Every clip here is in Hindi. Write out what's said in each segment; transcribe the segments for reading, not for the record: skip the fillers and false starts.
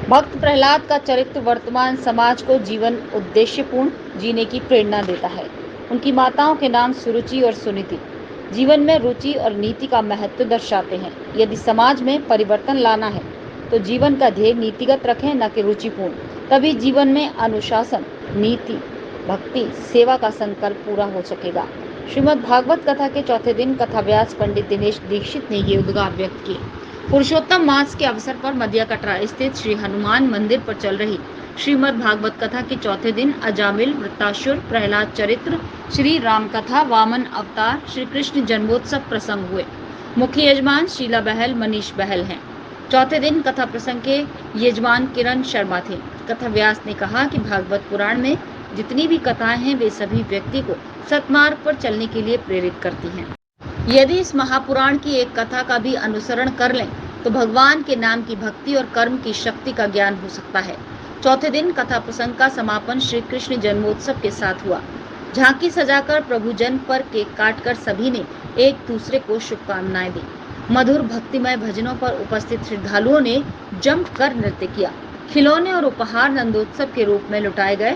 भक्त प्रहलाद का चरित्र वर्तमान समाज को जीवन उद्देश्यपूर्ण जीने की प्रेरणा देता है। उनकी माताओं के नाम सुरुचि और सुनीति जीवन में रुचि और नीति का महत्व दर्शाते हैं। यदि समाज में परिवर्तन लाना है तो जीवन का ध्येय नीतिगत रखें, न कि रुचिपूर्ण। तभी जीवन में अनुशासन, नीति, भक्ति, सेवा का संकल्प पूरा हो सकेगा। श्रीमद् भागवत कथा के चौथे दिन कथाव्यास पंडित दिनेश दीक्षित ने ये उद्गार व्यक्त किए। पुरुषोत्तम मास के अवसर पर मध्य कटरा स्थित श्री हनुमान मंदिर पर चल रही श्रीमद् भागवत कथा के चौथे दिन अजामिल, वृत्तासुर, प्रहलाद चरित्र, श्री राम कथा, वामन अवतार, श्री कृष्ण जन्मोत्सव प्रसंग हुए। मुख्य यजमान शीला बहल, मनीष बहल हैं। चौथे दिन कथा प्रसंग के यजमान किरण शर्मा थे। कथा व्यास ने कहा कि भागवत पुराण में जितनी भी कथाएं हैं वे सभी व्यक्ति को सत्मार्ग पर चलने के लिए प्रेरित करती हैं। यदि इस महापुराण की एक कथा का भी अनुसरण कर लें तो भगवान के नाम की भक्ति और कर्म की शक्ति का ज्ञान हो सकता है। चौथे दिन कथा प्रसंग का समापन श्री कृष्ण जन्मोत्सव के साथ हुआ। झांकी सजाकर प्रभु जन्म पर केक काटकर सभी ने एक दूसरे को शुभकामनाएं दी। मधुर भक्तिमय भजनों पर उपस्थित श्रद्धालुओं ने जमकर नृत्य किया। खिलौने और उपहार नंदोत्सव के रूप में लुटाए गए।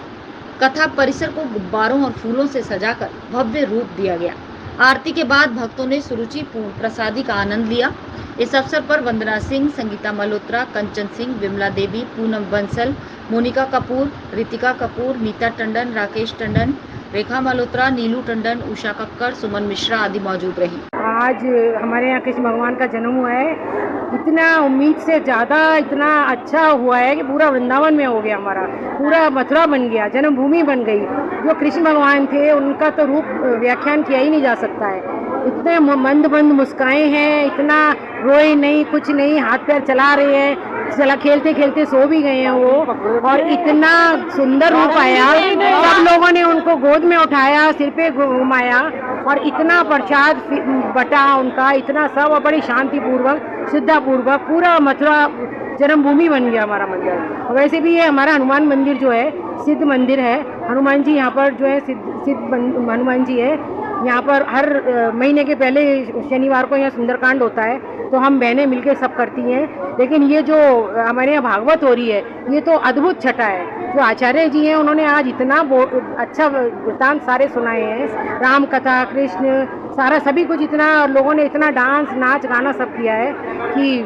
कथा परिसर को गुब्बारों और फूलों से सजाकर भव्य रूप दिया गया। आरती के बाद भक्तों ने सुरुचिपूर्ण प्रसादी का आनंद लिया। इस अवसर पर वंदना सिंह, संगीता मल्होत्रा, कंचन सिंह, विमला देवी, पूनम बंसल, मोनिका कपूर, रितिका कपूर, नीता टंडन, राकेश टंडन, रेखा मल्होत्रा, नीलू टंडन, उषा कक्कर, सुमन मिश्रा आदि मौजूद रही। आज हमारे यहाँ कृष्ण भगवान का जन्म हुआ है। इतना उम्मीद से ज़्यादा इतना अच्छा हुआ है कि पूरा वृंदावन में हो गया, हमारा पूरा मथुरा बन गया, जन्मभूमि बन गई। जो कृष्ण भगवान थे उनका तो रूप व्याख्यान किया ही नहीं जा सकता है। इतने मंद मंद मुस्काए हैं, इतना रोए नहीं, कुछ नहीं, हाथ पैर चला रहे हैं, चला खेलते खेलते सो भी गए हैं वो। और इतना सुंदर रूप आया, सब लोगों ने उनको गोद में उठाया, सिर पे घुमाया और इतना प्रसाद बटा उनका, इतना सब, और बड़ी शांति पूर्वक, श्रद्धा पूर्वक पूरा मथुरा जन्मभूमि बन गया हमारा मंदिर। वैसे भी ये हमारा हनुमान मंदिर जो है सिद्ध मंदिर है। हनुमान जी यहाँ पर जो है सिद्ध हनुमान जी है। यहाँ पर हर महीने के पहले शनिवार को यहाँ सुंदरकांड होता है, तो हम बहनें मिलकर सब करती हैं। लेकिन ये जो हमारे यहाँ भागवत हो रही है ये तो अद्भुत छटा है। जो आचार्य जी हैं उन्होंने आज इतना अच्छा वृत्तांत सारे सुनाए हैं, राम कथा, कृष्ण, सारा सभी कुछ, इतना लोगों ने इतना डांस नाच गाना सब किया है कि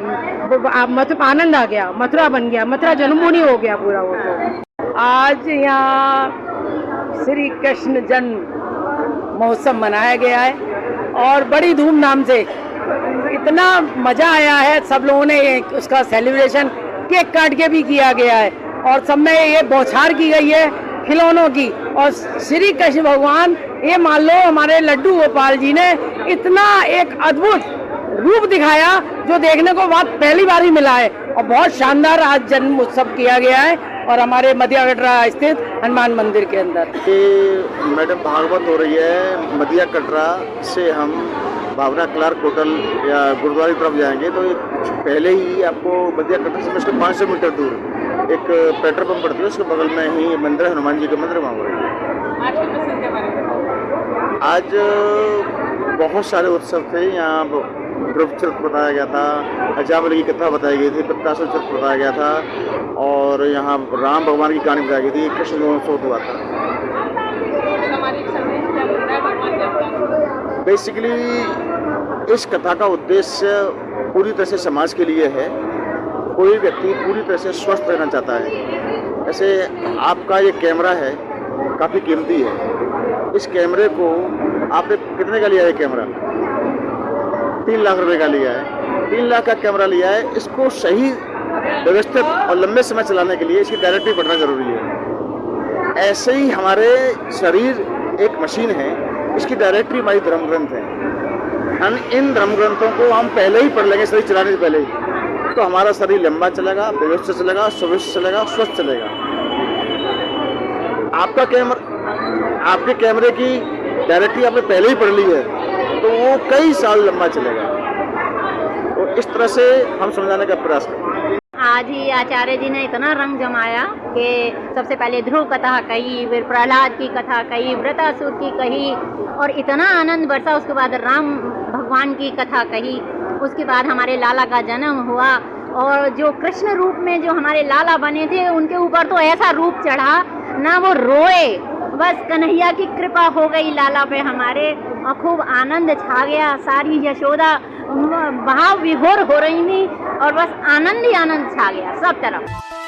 आनंद आ गया, मथुरा बन गया, मथुरा जन्मभूमि हो गया पूरा वो। तो आज यहाँ श्री कृष्ण जन्म महोत्सव मनाया गया है और बड़ी धूमधाम से, इतना मजा आया है। सब लोगों ने उसका सेलिब्रेशन केक काट के भी किया गया है और सब में ये बौछार की गई है खिलौनों की। और श्री कृष्ण भगवान, ये मान लो हमारे लड्डू गोपाल जी ने इतना एक अद्भुत रूप दिखाया जो देखने को बहुत पहली बार ही मिला है। और बहुत शानदार आज जन्म उत्सव किया गया है और हमारे मध्य कटरा स्थित हनुमान मंदिर के अंदर। ये मैडम भागवत हो रही है मध्य कटरा से। हम भावना क्लार्क होटल या गुरुद्वारे की तरफ जाएंगे तो पहले ही आपको मध्य कटरा से मुश्किल 500 मीटर दूर एक पेट्रोल पंप पड़ती है, उसके बगल में ही मंदिर, हनुमान जी का मंदिर, वहाँ हो रही है। आज बहुत सारे उत्सव थे। यहाँ ध्रुव चरित्र बताया गया था, अजामिल की कथा बताई गई थी, वृत्तासुर चरित्र बताया गया था और यहाँ राम भगवान की कहानी बताई गई थी, कृष्ण जन्मोत्सव हुआ था। बेसिकली इस कथा का उद्देश्य पूरी तरह से समाज के लिए है। कोई व्यक्ति पूरी तरह से स्वस्थ रहना चाहता है। ऐसे आपका ये कैमरा है, काफ़ी कीमती है। इस कैमरे को आपने कितने का लिया है? कैमरा 3 लाख रुपए का लिया है। 3 लाख का कैमरा लिया है। इसको सही व्यवस्थित और लंबे समय चलाने के लिए इसकी डायरेक्टरी पढ़ना जरूरी है। ऐसे ही हमारे शरीर एक मशीन है, इसकी डायरेक्टरी हमारी धर्म ग्रंथ है। हम इन धर्म ग्रंथों को हम पहले ही पढ़ लेंगे, शरीर चलाने से पहले ही, तो हमारा शरीर लंबा चलेगा, व्यवस्थित चलेगा, सुविधा चलेगा, स्वस्थ चलेगा। आपके कैमरे की डायरेक्टरी आपने पहले ही पढ़ ली है तो वो कई साल लंबा चलेगा। तो इस तरह से हम समझाने का प्रयास करें। आज ही आचार्य जी ने इतना रंग जमाया कि सबसे पहले ध्रुव कथा कही, फिर प्रहलाद की कथा कही, वृत्तासुर की कही और इतना आनंद बरसा। उसके बाद राम भगवान की कथा कही, उसके बाद हमारे लाला का जन्म हुआ और जो कृष्ण रूप में जो हमारे लाला बने थे उनके ऊपर तो ऐसा रूप चढ़ा ना, वो रोए, बस कन्हैया की कृपा हो गई लाला पे हमारे, और खूब आनंद छा गया। सारी यशोदा भाव विभोर हो रही थी और बस आनंद ही आनंद छा गया सब तरफ।